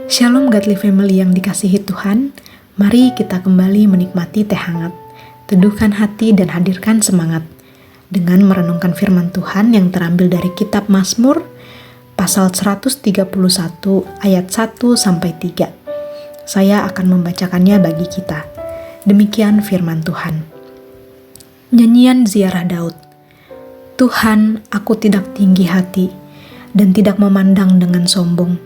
Shalom Godly Family yang dikasihi Tuhan, mari kita kembali menikmati teh hangat, teduhkan hati dan hadirkan semangat dengan merenungkan firman Tuhan yang terambil dari kitab Mazmur pasal 131 ayat 1-3. Saya akan membacakannya bagi kita. Demikian firman Tuhan. Nyanyian ziarah Daud. Tuhan, aku tidak tinggi hati dan tidak memandang dengan sombong.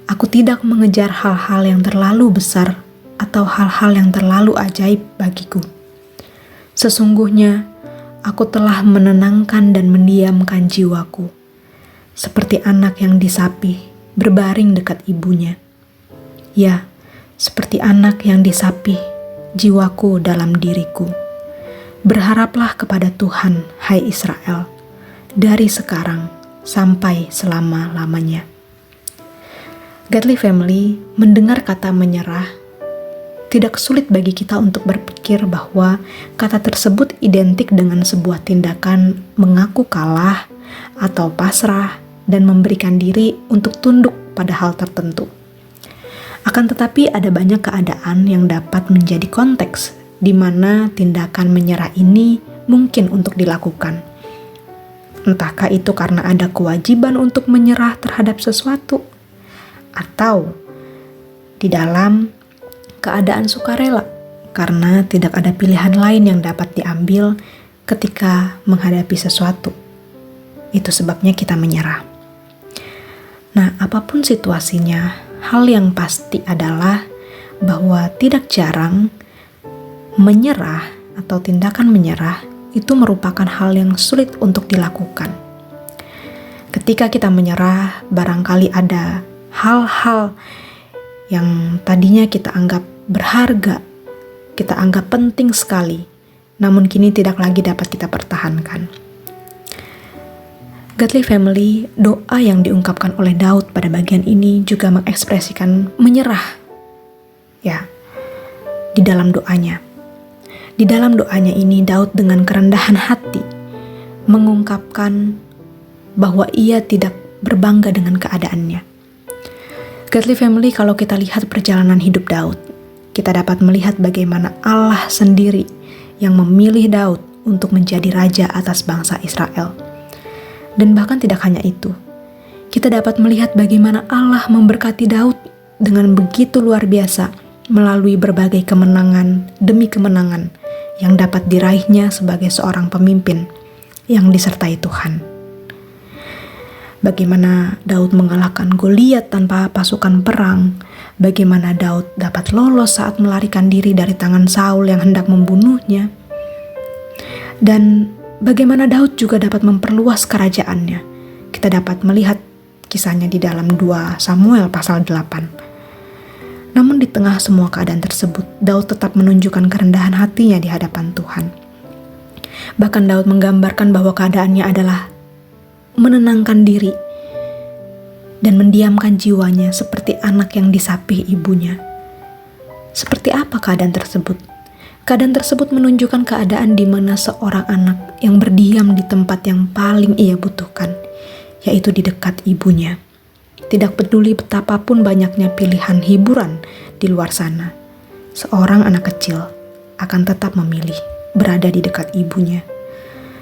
Aku tidak mengejar hal-hal yang terlalu besar atau hal-hal yang terlalu ajaib bagiku. Sesungguhnya, aku telah menenangkan dan mendiamkan jiwaku, seperti anak yang disapih berbaring dekat ibunya. Ya, seperti anak yang disapih jiwaku dalam diriku. Berharaplah kepada Tuhan, hai Israel, dari sekarang sampai selama-lamanya. Godly Family, mendengar kata menyerah, tidak sulit bagi kita untuk berpikir bahwa kata tersebut identik dengan sebuah tindakan mengaku kalah atau pasrah dan memberikan diri untuk tunduk pada hal tertentu. Akan tetapi ada banyak keadaan yang dapat menjadi konteks di mana tindakan menyerah ini mungkin untuk dilakukan. Entahkah itu karena ada kewajiban untuk menyerah terhadap sesuatu, atau di dalam keadaan sukarela karena tidak ada pilihan lain yang dapat diambil ketika menghadapi sesuatu. Itu sebabnya kita menyerah. Nah, apapun situasinya, hal yang pasti adalah bahwa tidak jarang menyerah atau tindakan menyerah itu merupakan hal yang sulit untuk dilakukan. Ketika kita menyerah, barangkali ada hal-hal yang tadinya kita anggap berharga, kita anggap penting sekali, namun kini tidak lagi dapat kita pertahankan. Godly Family, doa yang diungkapkan oleh Daud pada bagian ini juga mengekspresikan menyerah. Ya, di dalam doanya. Di dalam doanya ini Daud dengan kerendahan hati mengungkapkan bahwa ia tidak berbangga dengan keadaannya. Godly Family, kalau kita lihat perjalanan hidup Daud, kita dapat melihat bagaimana Allah sendiri yang memilih Daud untuk menjadi raja atas bangsa Israel. Dan bahkan tidak hanya itu, kita dapat melihat bagaimana Allah memberkati Daud dengan begitu luar biasa melalui berbagai kemenangan demi kemenangan yang dapat diraihnya sebagai seorang pemimpin yang disertai Tuhan. Bagaimana Daud mengalahkan Goliat tanpa pasukan perang, bagaimana Daud dapat lolos saat melarikan diri dari tangan Saul yang hendak membunuhnya, dan bagaimana Daud juga dapat memperluas kerajaannya. Kita dapat melihat kisahnya di dalam 2 Samuel pasal 8. Namun di tengah semua keadaan tersebut, Daud tetap menunjukkan kerendahan hatinya di hadapan Tuhan. Bahkan Daud menggambarkan bahwa keadaannya adalah menenangkan diri dan mendiamkan jiwanya seperti anak yang disapih ibunya. Seperti apa keadaan tersebut? Keadaan tersebut menunjukkan keadaan di mana seorang anak yang berdiam di tempat yang paling ia butuhkan, yaitu di dekat ibunya. Tidak peduli betapapun banyaknya pilihan hiburan di luar sana, seorang anak kecil akan tetap memilih berada di dekat ibunya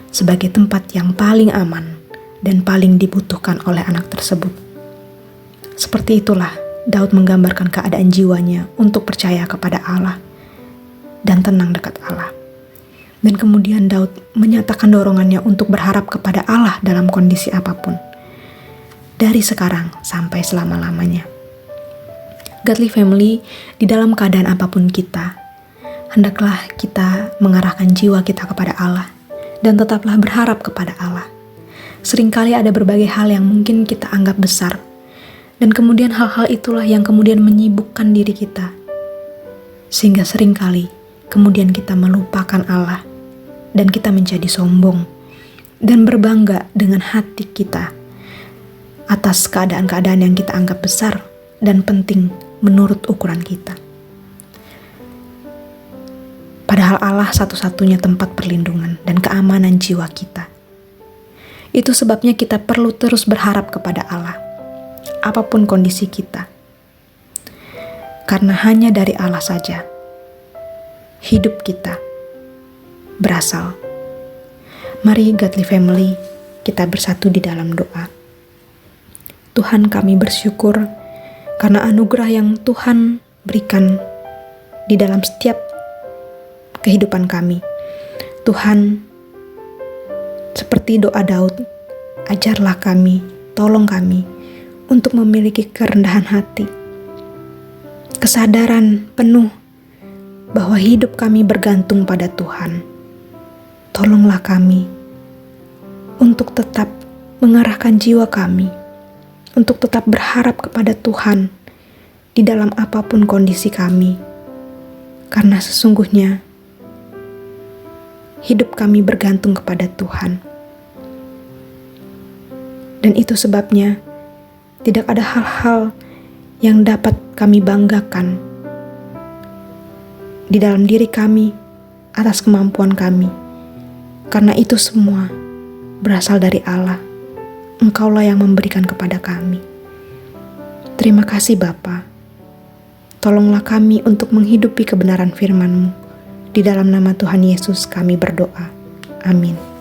sebagai tempat yang paling aman dan paling dibutuhkan oleh anak tersebut. Seperti itulah Daud menggambarkan keadaan jiwanya untuk percaya kepada Allah dan tenang dekat Allah. Dan kemudian Daud menyatakan dorongannya untuk berharap kepada Allah dalam kondisi apapun, dari sekarang sampai selama-lamanya. Godly Family, di dalam keadaan apapun kita, hendaklah kita mengarahkan jiwa kita kepada Allah dan tetaplah berharap kepada Allah. Seringkali ada berbagai hal yang mungkin kita anggap besar, dan kemudian hal-hal itulah yang kemudian menyibukkan diri kita, sehingga seringkali kemudian kita melupakan Allah, dan kita menjadi sombong, dan berbangga dengan hati kita atas keadaan-keadaan yang kita anggap besar dan penting menurut ukuran kita. Padahal Allah satu-satunya tempat perlindungan dan keamanan jiwa kita. Itu sebabnya kita perlu terus berharap kepada Allah, apapun kondisi kita. karena hanya dari Allah saja hidup kita berasal. Mari Godly Family, kita bersatu di dalam doa. Tuhan, kami bersyukur karena anugerah yang Tuhan berikan di dalam setiap kehidupan kami. Tuhan, seperti doa Daud, ajarlah kami, tolong kami untuk memiliki kerendahan hati, kesadaran penuh bahwa hidup kami bergantung pada Tuhan. Tolonglah kami untuk tetap mengarahkan jiwa kami, untuk tetap berharap kepada Tuhan di dalam apapun kondisi kami, karena sesungguhnya hidup kami bergantung kepada Tuhan. Dan itu sebabnya tidak ada hal-hal yang dapat kami banggakan di dalam diri kami atas kemampuan kami, karena itu semua berasal dari Allah. Engkaulah yang memberikan kepada kami. Terima kasih Bapa. Tolonglah kami untuk menghidupi kebenaran firman-Mu. Di dalam nama Tuhan Yesus kami berdoa. Amin.